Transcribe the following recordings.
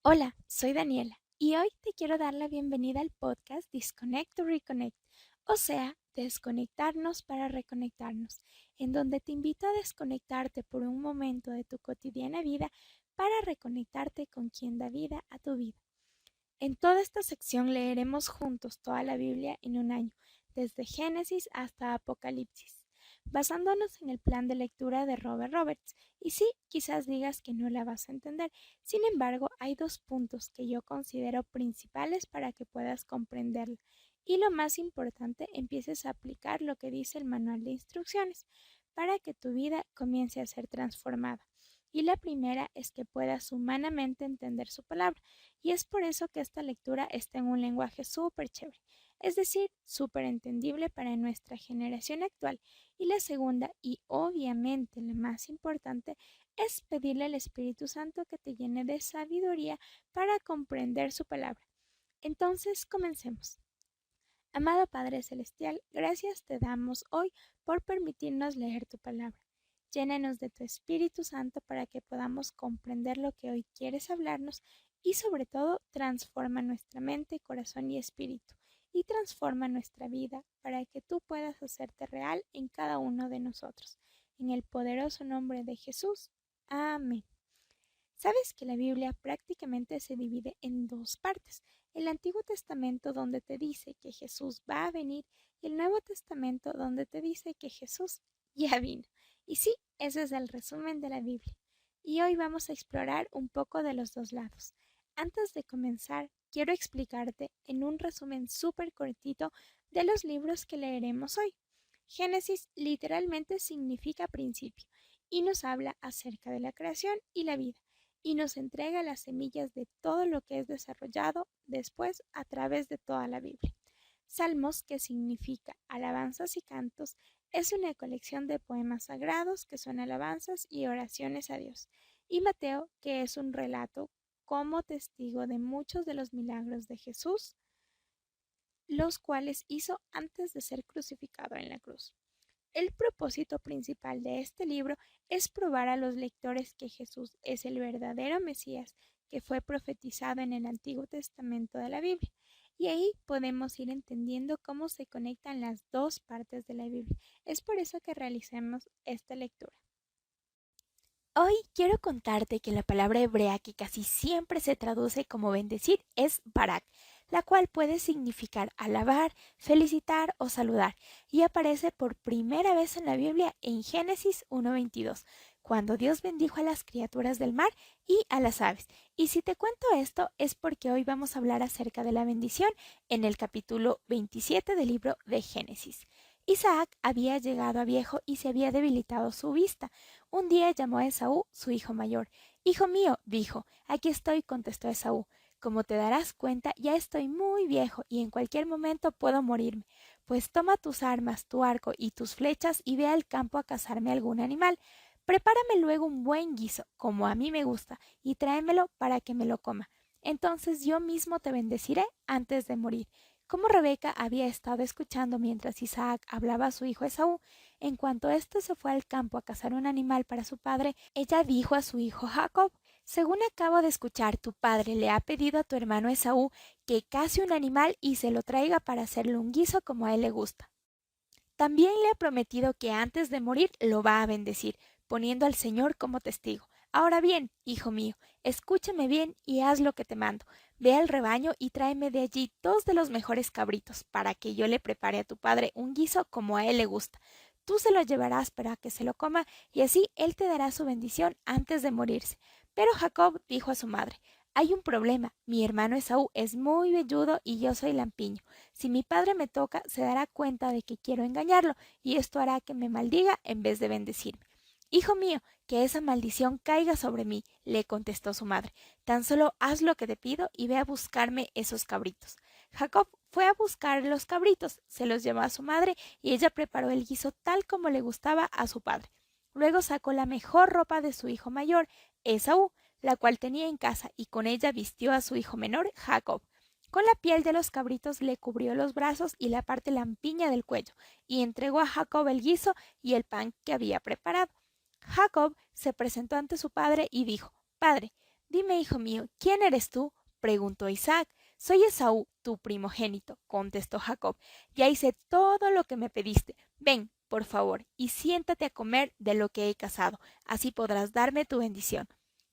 Hola, soy Daniela y hoy te quiero dar la bienvenida al podcast Disconnect to Reconnect, o sea, desconectarnos para reconectarnos, en donde te invito a desconectarte por un momento de tu cotidiana vida para reconectarte con quien da vida a tu vida. En toda esta sección leeremos juntos toda la Biblia en un año, desde Génesis hasta Apocalipsis, basándonos en el plan de lectura de Robert Roberts. Y sí, quizás digas que no la vas a entender, sin embargo, hay dos puntos que yo considero principales para que puedas comprenderla. Y lo más importante, empieces a aplicar lo que dice el manual de instrucciones para que tu vida comience a ser transformada. Y la primera es que puedas humanamente entender su palabra. Y es por eso que esta lectura está en un lenguaje súper chévere, es decir, súper entendible para nuestra generación actual. Y la segunda, y obviamente la más importante, es pedirle al Espíritu Santo que te llene de sabiduría para comprender su palabra. Entonces, comencemos. Amado Padre Celestial, gracias te damos hoy por permitirnos leer tu palabra. Llénanos de tu Espíritu Santo para que podamos comprender lo que hoy quieres hablarnos y sobre todo transforma nuestra mente, corazón y espíritu y transforma nuestra vida para que tú puedas hacerte real en cada uno de nosotros. En el poderoso nombre de Jesús. Amén. ¿Sabes que la Biblia prácticamente se divide en dos partes? El Antiguo Testamento donde te dice que Jesús va a venir y el Nuevo Testamento donde te dice que Jesús ya vino. Y sí, ese es el resumen de la Biblia. Y hoy vamos a explorar un poco de los dos lados. Antes de comenzar, quiero explicarte en un resumen súper cortito de los libros que leeremos hoy. Génesis literalmente significa principio y nos habla acerca de la creación y la vida y nos entrega las semillas de todo lo que es desarrollado después a través de toda la Biblia. Salmos, que significa alabanzas y cantos, es una colección de poemas sagrados que son alabanzas y oraciones a Dios. Y Mateo, que es un relato como testigo de muchos de los milagros de Jesús, los cuales hizo antes de ser crucificado en la cruz. El propósito principal de este libro es probar a los lectores que Jesús es el verdadero Mesías que fue profetizado en el Antiguo Testamento de la Biblia. Y ahí podemos ir entendiendo cómo se conectan las dos partes de la Biblia. Es por eso que realicemos esta lectura. Hoy quiero contarte que la palabra hebrea que casi siempre se traduce como bendecir es barak, la cual puede significar alabar, felicitar o saludar, y aparece por primera vez en la Biblia en Génesis 1:22, cuando Dios bendijo a las criaturas del mar y a las aves. Y si te cuento esto es porque hoy vamos a hablar acerca de la bendición en el capítulo 27 del libro de Génesis. Isaac había llegado a viejo y se había debilitado su vista. Un día llamó a Esaú, su hijo mayor. Hijo mío, dijo. Aquí estoy, contestó Esaú. Como te darás cuenta, ya estoy muy viejo y en cualquier momento puedo morirme. Pues toma tus armas, tu arco y tus flechas y ve al campo a cazarme algún animal. Prepárame luego un buen guiso, como a mí me gusta, y tráemelo para que me lo coma. Entonces yo mismo te bendeciré antes de morir. Como Rebeca había estado escuchando mientras Isaac hablaba a su hijo Esaú, en cuanto éste se fue al campo a cazar un animal para su padre, ella dijo a su hijo Jacob: según acabo de escuchar, tu padre le ha pedido a tu hermano Esaú que case un animal y se lo traiga para hacerle un guiso como a él le gusta. También le ha prometido que antes de morir lo va a bendecir, poniendo al Señor como testigo. Ahora bien, hijo mío, escúchame bien y haz lo que te mando. Ve al rebaño y tráeme de allí dos de los mejores cabritos, para que yo le prepare a tu padre un guiso como a él le gusta. Tú se lo llevarás para que se lo coma, y así él te dará su bendición antes de morirse. Pero Jacob dijo a su madre: hay un problema, mi hermano Esaú es muy velludo y yo soy lampiño. Si mi padre me toca, se dará cuenta de que quiero engañarlo, y esto hará que me maldiga en vez de bendecirme. Hijo mío, que esa maldición caiga sobre mí, le contestó su madre. Tan solo haz lo que te pido y ve a buscarme esos cabritos. Jacob fue a buscar los cabritos, se los llevó a su madre y ella preparó el guiso tal como le gustaba a su padre. Luego sacó la mejor ropa de su hijo mayor, Esaú, la cual tenía en casa, y con ella vistió a su hijo menor, Jacob. Con la piel de los cabritos le cubrió los brazos y la parte lampiña del cuello, y entregó a Jacob el guiso y el pan que había preparado. Jacob se presentó ante su padre y dijo: Padre, Dime, hijo mío, ¿quién eres tú? Preguntó Isaac. Soy Esaú, tu primogénito, contestó Jacob. Ya hice todo lo que me pediste. Ven, por favor, y siéntate a comer de lo que he cazado. Así podrás darme tu bendición.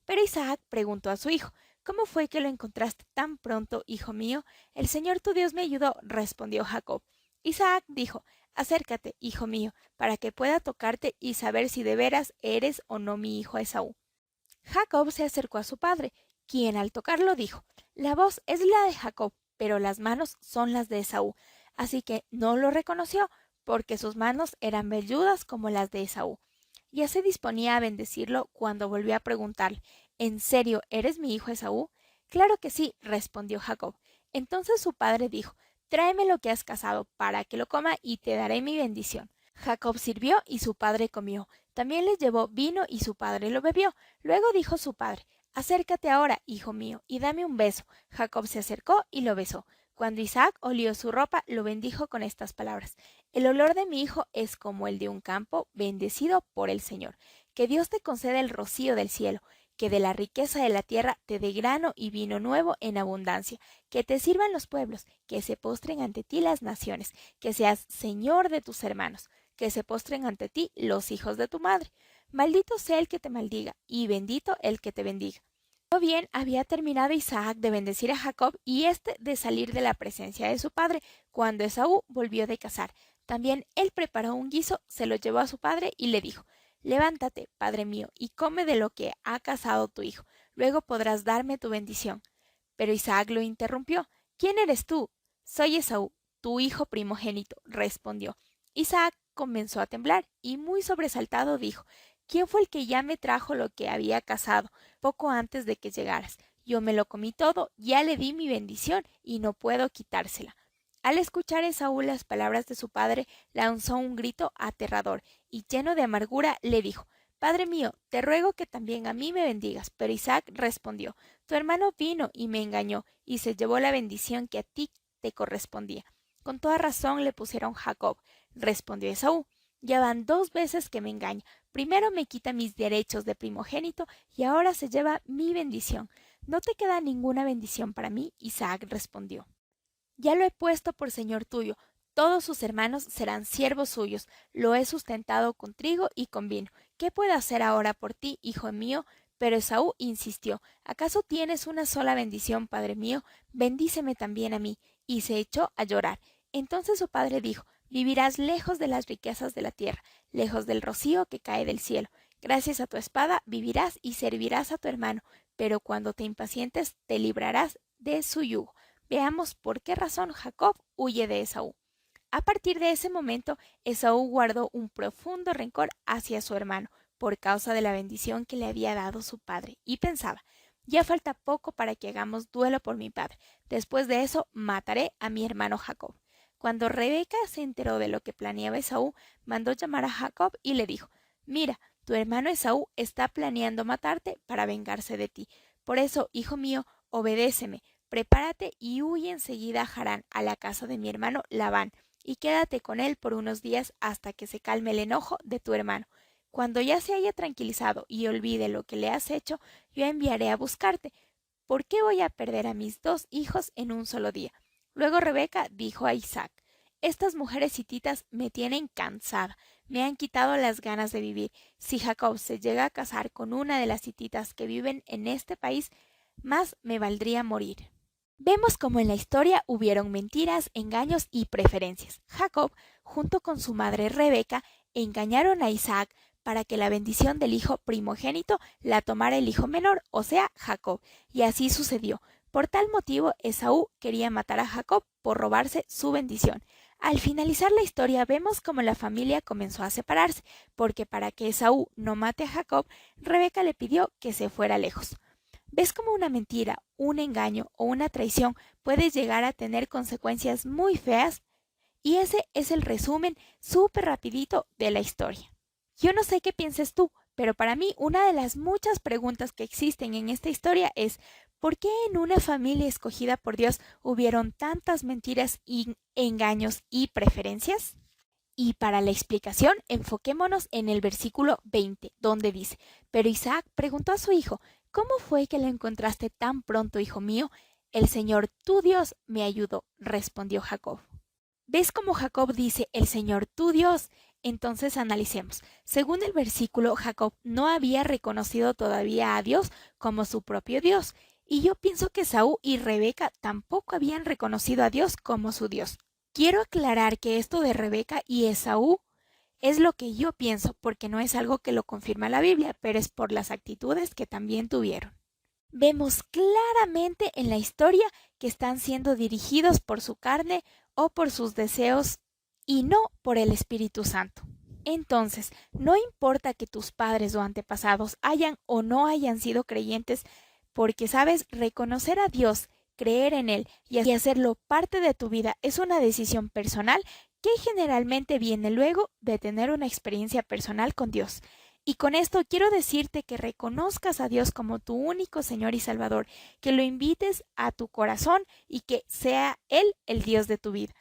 Pero Isaac preguntó a su hijo, ¿cómo fue que lo encontraste tan pronto, hijo mío? El Señor tu Dios me ayudó, respondió Jacob. Isaac dijo, acércate, hijo mío, para que pueda tocarte y saber si de veras eres o no mi hijo Esaú. Jacob se acercó a su padre, quien al tocarlo dijo, la voz es la de Jacob, pero las manos son las de Esaú. Así que no lo reconoció, porque sus manos eran velludas como las de Esaú. Ya se disponía a bendecirlo cuando volvió a preguntarle, ¿en serio eres mi hijo Esaú? Claro que sí, respondió Jacob. Entonces su padre dijo, tráeme lo que has cazado para que lo coma y te daré mi bendición. Jacob sirvió y su padre comió. También les llevó vino y su padre lo bebió. Luego dijo su padre, acércate ahora, hijo mío, y dame un beso. Jacob se acercó y lo besó. Cuando Isaac olió su ropa, lo bendijo con estas palabras. El olor de mi hijo es como el de un campo bendecido por el Señor. Que Dios te conceda el rocío del cielo, que de la riqueza de la tierra te dé grano y vino nuevo en abundancia, que te sirvan los pueblos, que se postren ante ti las naciones, que seas Señor de tus hermanos, que se postren ante ti los hijos de tu madre. Maldito sea el que te maldiga, y bendito el que te bendiga. Bien había terminado Isaac de bendecir a Jacob y éste de salir de la presencia de su padre, cuando Esaú volvió de cazar. También él preparó un guiso, se lo llevó a su padre y le dijo, levántate, padre mío, y come de lo que ha cazado tu hijo, luego podrás darme tu bendición. Pero Isaac lo interrumpió, ¿quién eres tú? Soy Esaú, tu hijo primogénito, respondió. Isaac comenzó a temblar y muy sobresaltado dijo, ¿quién fue el que ya me trajo lo que había cazado poco antes de que llegaras? Yo me lo comí todo, ya le di mi bendición y no puedo quitársela. Al escuchar Esaú las palabras de su padre, lanzó un grito aterrador y lleno de amargura le dijo, Padre mío, te ruego que también a mí me bendigas. Pero Isaac respondió, tu hermano vino y me engañó y se llevó la bendición que a ti te correspondía. Con toda razón le pusieron Jacob, respondió Esaú. Ya van 2 veces que me engaña. Primero me quita mis derechos de primogénito y ahora se lleva mi bendición. ¿No te queda ninguna bendición para mí? Isaac respondió. Ya lo he puesto por señor tuyo. Todos sus hermanos serán siervos suyos. Lo he sustentado con trigo y con vino. ¿Qué puedo hacer ahora por ti, hijo mío? Pero Esaú insistió, ¿acaso tienes una sola bendición, padre mío? Bendíceme también a mí. Y se echó a llorar. Entonces su padre dijo, vivirás lejos de las riquezas de la tierra, lejos del rocío que cae del cielo. Gracias a tu espada vivirás y servirás a tu hermano, pero cuando te impacientes te librarás de su yugo. Veamos por qué razón Jacob huye de Esaú. A partir de ese momento, Esaú guardó un profundo rencor hacia su hermano por causa de la bendición que le había dado su padre, y pensaba, ya falta poco para que hagamos duelo por mi padre. Después de eso, mataré a mi hermano Jacob. Cuando Rebeca se enteró de lo que planeaba Esaú, mandó llamar a Jacob y le dijo, mira, tu hermano Esaú está planeando matarte para vengarse de ti. Por eso, hijo mío, obedéceme. Prepárate y huye enseguida a Harán, a la casa de mi hermano Labán, y quédate con él por unos días hasta que se calme el enojo de tu hermano. Cuando ya se haya tranquilizado y olvide lo que le has hecho, yo enviaré a buscarte. ¿Por qué voy a perder a mis 2 hijos en un solo día? Luego Rebeca dijo a Isaac, estas mujeres hititas me tienen cansada, me han quitado las ganas de vivir. Si Jacob se llega a casar con una de las hititas que viven en este país, más me valdría morir. Vemos como en la historia hubieron mentiras, engaños y preferencias. Jacob, junto con su madre Rebeca, engañaron a Isaac para que la bendición del hijo primogénito la tomara el hijo menor, o sea, Jacob, y así sucedió. Por tal motivo, Esaú quería matar a Jacob por robarse su bendición. Al finalizar la historia vemos como la familia comenzó a separarse, porque para que Esaú no mate a Jacob, Rebeca le pidió que se fuera lejos. ¿Ves cómo una mentira, un engaño o una traición puede llegar a tener consecuencias muy feas? Y ese es el resumen súper rapidito de la historia. Yo no sé qué pienses tú, pero para mí una de las muchas preguntas que existen en esta historia es ¿por qué en una familia escogida por Dios hubieron tantas mentiras y engaños y preferencias? Y para la explicación, enfoquémonos en el versículo 20, donde dice, pero Isaac preguntó a su hijo, ¿Cómo fue que la encontraste tan pronto, hijo mío? El Señor tu Dios me ayudó, respondió Jacob. ¿Ves cómo Jacob dice el Señor tu Dios? Entonces analicemos. Según el versículo, Jacob no había reconocido todavía a Dios como su propio Dios. Y yo pienso que Esaú y Rebeca tampoco habían reconocido a Dios como su Dios. Quiero aclarar que esto de Rebeca y Esaú es lo que yo pienso, porque no es algo que lo confirma la Biblia, pero es por las actitudes que también tuvieron. Vemos claramente en la historia que están siendo dirigidos por su carne o por sus deseos y no por el Espíritu Santo. Entonces, no importa que tus padres o antepasados hayan o no hayan sido creyentes, porque sabes, reconocer a Dios, creer en Él y hacerlo parte de tu vida es una decisión personal que generalmente viene luego de tener una experiencia personal con Dios. Y con esto quiero decirte que reconozcas a Dios como tu único Señor y Salvador, que lo invites a tu corazón y que sea Él el Dios de tu vida.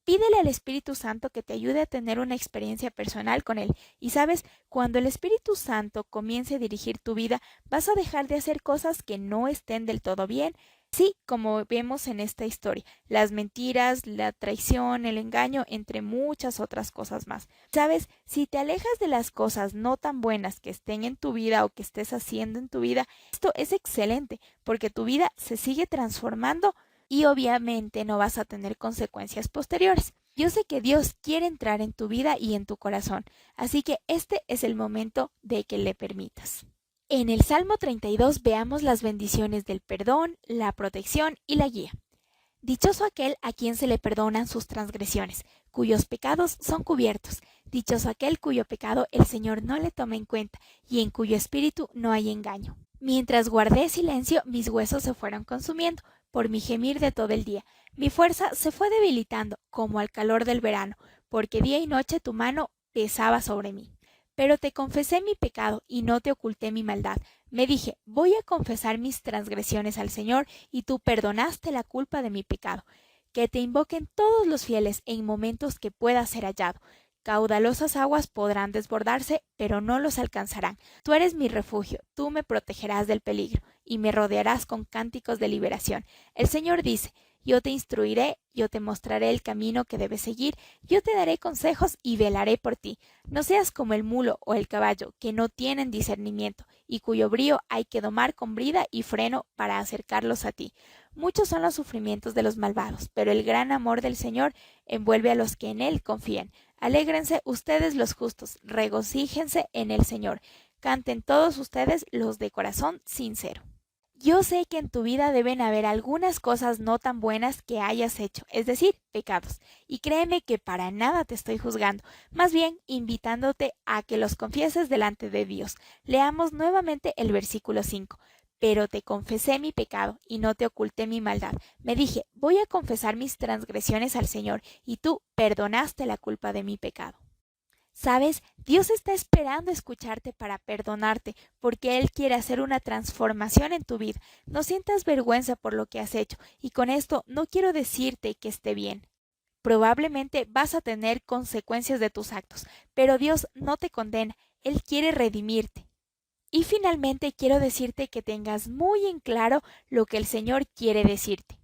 Pídele al Espíritu Santo que te ayude a tener una experiencia personal con Él. Y sabes, cuando el Espíritu Santo comience a dirigir tu vida, vas a dejar de hacer cosas que no estén del todo bien. Sí, como vemos en esta historia, las mentiras, la traición, el engaño, entre muchas otras cosas más. Sabes, si te alejas de las cosas no tan buenas que estén en tu vida o que estés haciendo en tu vida, esto es excelente porque tu vida se sigue transformando y obviamente no vas a tener consecuencias posteriores. Yo sé que Dios quiere entrar en tu vida y en tu corazón, así que este es el momento de que le permitas. En el Salmo 32 veamos las bendiciones del perdón, la protección y la guía. Dichoso aquel a quien se le perdonan sus transgresiones, cuyos pecados son cubiertos. Dichoso aquel cuyo pecado el Señor no le toma en cuenta y en cuyo espíritu no hay engaño. Mientras guardé silencio, mis huesos se fueron consumiendo por mi gemir de todo el día. Mi fuerza se fue debilitando como al calor del verano, porque día y noche tu mano pesaba sobre mí. Pero te confesé mi pecado y no te oculté mi maldad. Me dije, voy a confesar mis transgresiones al Señor, y tú perdonaste la culpa de mi pecado. Que te invoquen todos los fieles en momentos que pueda ser hallado. Caudalosas aguas podrán desbordarse, pero no los alcanzarán. Tú eres mi refugio, tú me protegerás del peligro, y me rodearás con cánticos de liberación. El Señor dice, yo te instruiré, yo te mostraré el camino que debes seguir, yo te daré consejos y velaré por ti. No seas como el mulo o el caballo, que no tienen discernimiento, y cuyo brío hay que domar con brida y freno para acercarlos a ti. Muchos son los sufrimientos de los malvados, pero el gran amor del Señor envuelve a los que en Él confían. Alégrense ustedes los justos, regocíjense en el Señor. Canten todos ustedes los de corazón sincero. Yo sé que en tu vida deben haber algunas cosas no tan buenas que hayas hecho, es decir, pecados. Y créeme que para nada te estoy juzgando, más bien invitándote a que los confieses delante de Dios. Leamos nuevamente el versículo 5. Pero te confesé mi pecado y no te oculté mi maldad. Me dije, voy a confesar mis transgresiones al Señor, y tú perdonaste la culpa de mi pecado. ¿Sabes? Dios está esperando escucharte para perdonarte, porque Él quiere hacer una transformación en tu vida. No sientas vergüenza por lo que has hecho, y con esto no quiero decirte que esté bien. Probablemente vas a tener consecuencias de tus actos, pero Dios no te condena, Él quiere redimirte. Y finalmente quiero decirte que tengas muy en claro lo que el Señor quiere decirte.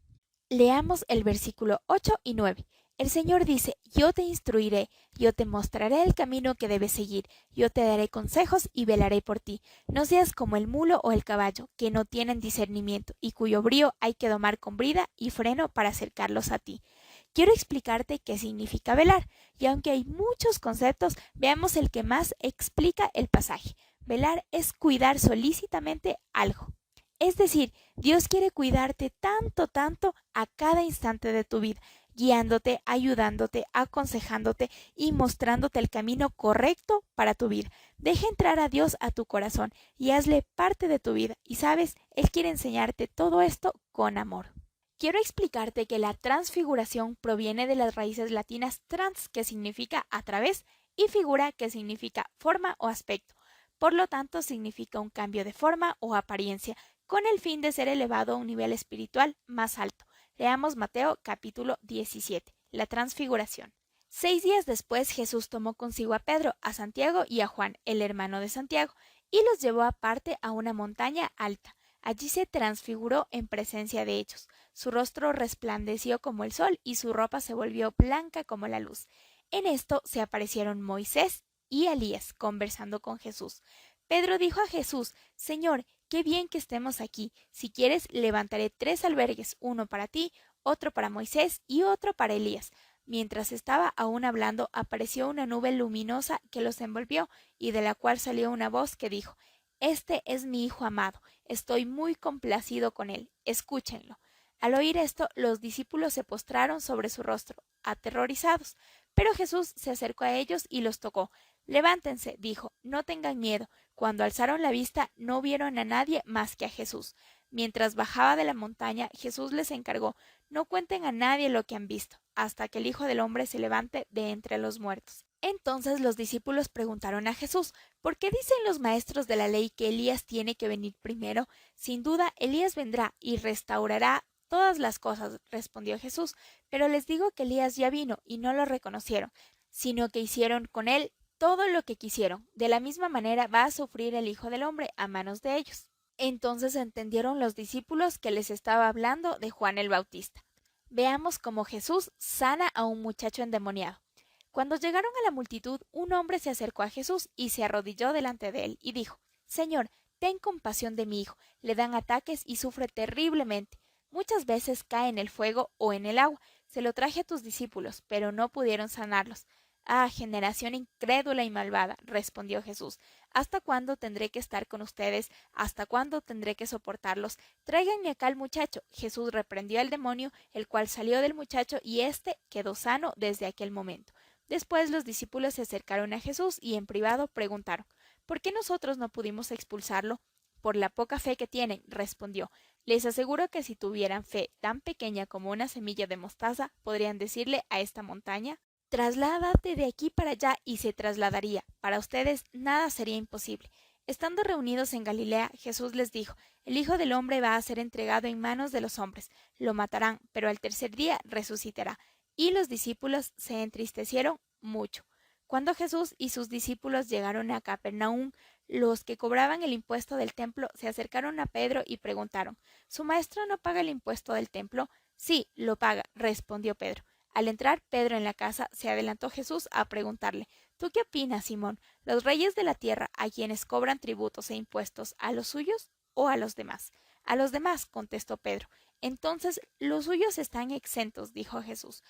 Leamos el versículo 8 y 9. El Señor dice, yo te instruiré, yo te mostraré el camino que debes seguir, yo te daré consejos y velaré por ti. No seas como el mulo o el caballo, que no tienen discernimiento y cuyo brío hay que domar con brida y freno para acercarlos a ti. Quiero explicarte qué significa velar, y aunque hay muchos conceptos, veamos el que más explica el pasaje. Velar es cuidar solícitamente algo. Es decir, Dios quiere cuidarte tanto a cada instante de tu vida, guiándote, ayudándote, aconsejándote y mostrándote el camino correcto para tu vida. Deja entrar a Dios a tu corazón y hazle parte de tu vida. Y sabes, Él quiere enseñarte todo esto con amor. Quiero explicarte que la transfiguración proviene de las raíces latinas trans, que significa a través, y figura, que significa forma o aspecto. Por lo tanto, significa un cambio de forma o apariencia, con el fin de ser elevado a un nivel espiritual más alto. Leamos Mateo capítulo 17, la transfiguración. 6 días después, Jesús tomó consigo a Pedro, a Santiago y a Juan, el hermano de Santiago, y los llevó aparte a una montaña alta. Allí se transfiguró en presencia de ellos. Su rostro resplandeció como el sol y su ropa se volvió blanca como la luz. En esto se aparecieron Moisés y Elías conversando con Jesús. Pedro dijo a Jesús: Señor, qué bien que estemos aquí. Si quieres, levantaré 3 albergues, uno para ti, otro para Moisés y otro para Elías. Mientras estaba aún hablando, apareció una nube luminosa que los envolvió, y de la cual salió una voz que dijo: Este es mi Hijo amado, estoy muy complacido con él, escúchenlo. Al oír esto, los discípulos se postraron sobre su rostro, aterrorizados. Pero Jesús se acercó a ellos y los tocó. Levántense, dijo, no tengan miedo. Cuando alzaron la vista, no vieron a nadie más que a Jesús. Mientras bajaba de la montaña, Jesús les encargó: no cuenten a nadie lo que han visto, hasta que el Hijo del Hombre se levante de entre los muertos. Entonces los discípulos preguntaron a Jesús: ¿por qué dicen los maestros de la ley que Elías tiene que venir primero? Sin duda, Elías vendrá y restaurará todas las cosas, respondió Jesús. Pero les digo que Elías ya vino y no lo reconocieron, sino que hicieron con él todo lo que quisieron. De la misma manera va a sufrir el Hijo del Hombre a manos de ellos. Entonces entendieron los discípulos que les estaba hablando de Juan el Bautista. Veamos cómo Jesús sana a un muchacho endemoniado. Cuando llegaron a la multitud, un hombre se acercó a Jesús y se arrodilló delante de él y dijo: Señor, ten compasión de mi hijo, le dan ataques y sufre terriblemente. Muchas veces cae en el fuego o en el agua. Se lo traje a tus discípulos, pero no pudieron sanarlos. Ah, generación incrédula y malvada, respondió Jesús. ¿Hasta cuándo tendré que estar con ustedes? ¿Hasta cuándo tendré que soportarlos? Tráiganme acá al muchacho. Jesús reprendió al demonio, el cual salió del muchacho y éste quedó sano desde aquel momento. Después los discípulos se acercaron a Jesús y en privado preguntaron: ¿por qué nosotros no pudimos expulsarlo? Por la poca fe que tienen, respondió. Les aseguro que si tuvieran fe tan pequeña como una semilla de mostaza, podrían decirle a esta montaña: trasládate de aquí para allá, y se trasladaría. Para ustedes nada sería imposible. Estando reunidos en Galilea, Jesús les dijo: el Hijo del Hombre va a ser entregado en manos de los hombres. Lo matarán, pero al tercer día resucitará. Y los discípulos se entristecieron mucho. Cuando Jesús y sus discípulos llegaron a Capernaum, los que cobraban el impuesto del templo se acercaron a Pedro y preguntaron: ¿su maestro no paga el impuesto del templo? Sí, lo paga, respondió Pedro. Al entrar Pedro en la casa, se adelantó Jesús a preguntarle: ¿tú qué opinas, Simón? ¿Los reyes de la tierra, a quienes cobran tributos e impuestos, a los suyos o a los demás? A los demás, contestó Pedro. Entonces los suyos están exentos, dijo Jesús.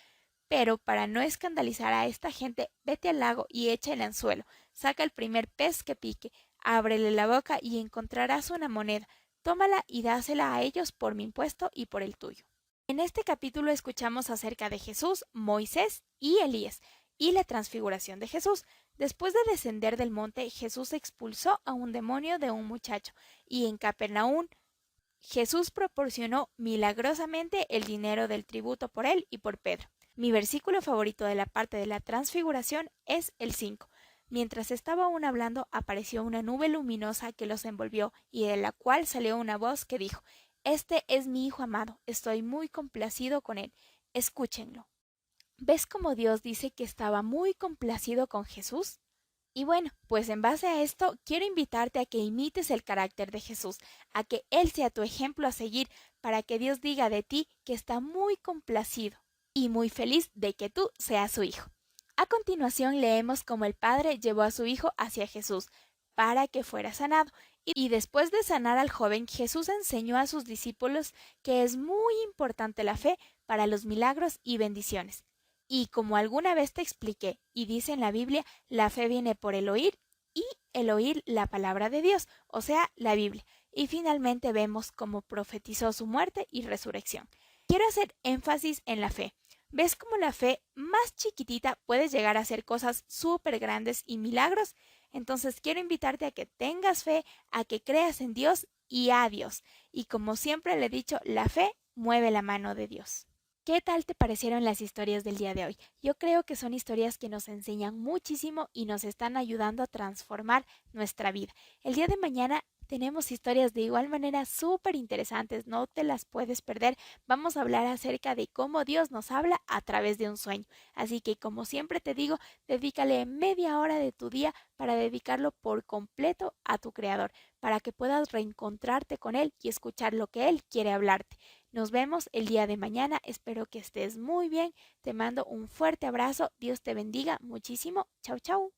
Pero para no escandalizar a esta gente, vete al lago y echa el anzuelo, saca el primer pez que pique, ábrele la boca y encontrarás una moneda. Tómala y dásela a ellos por mi impuesto y por el tuyo. En este capítulo escuchamos acerca de Jesús, Moisés y Elías, y la transfiguración de Jesús. Después de descender del monte, Jesús expulsó a un demonio de un muchacho, y en Capernaum Jesús proporcionó milagrosamente el dinero del tributo por él y por Pedro. Mi versículo favorito de la parte de la transfiguración es el 5. Mientras estaba aún hablando, apareció una nube luminosa que los envolvió, y de la cual salió una voz que dijo: Este es mi Hijo amado, estoy muy complacido con él, escúchenlo. ¿Ves cómo Dios dice que estaba muy complacido con Jesús? Y bueno, pues en base a esto, quiero invitarte a que imites el carácter de Jesús, a que Él sea tu ejemplo a seguir, para que Dios diga de ti que está muy complacido y muy feliz de que tú seas su hijo. A continuación leemos cómo el Padre llevó a su hijo hacia Jesús para que fuera sanado. Y después de sanar al joven, Jesús enseñó a sus discípulos que es muy importante la fe para los milagros y bendiciones. Y como alguna vez te expliqué y dice en la Biblia, la fe viene por el oír y el oír la palabra de Dios, o sea, la Biblia. Y finalmente vemos cómo profetizó su muerte y resurrección. Quiero hacer énfasis en la fe. ¿Ves cómo la fe más chiquitita puede llegar a hacer cosas súper grandes y milagros? Entonces quiero invitarte a que tengas fe, a que creas en Dios y a Dios. Y como siempre le he dicho, la fe mueve la mano de Dios. ¿Qué tal te parecieron las historias del día de hoy? Yo creo que son historias que nos enseñan muchísimo y nos están ayudando a transformar nuestra vida. El día de mañana Tenemos historias de igual manera súper interesantes, no te las puedes perder. Vamos a hablar acerca de cómo Dios nos habla a través de un sueño. Así que como siempre te digo, dedícale media hora de tu día para dedicarlo por completo a tu Creador, para que puedas reencontrarte con Él y escuchar lo que Él quiere hablarte. Nos vemos el día de mañana, espero que estés muy bien, te mando un fuerte abrazo, Dios te bendiga muchísimo, chau chau.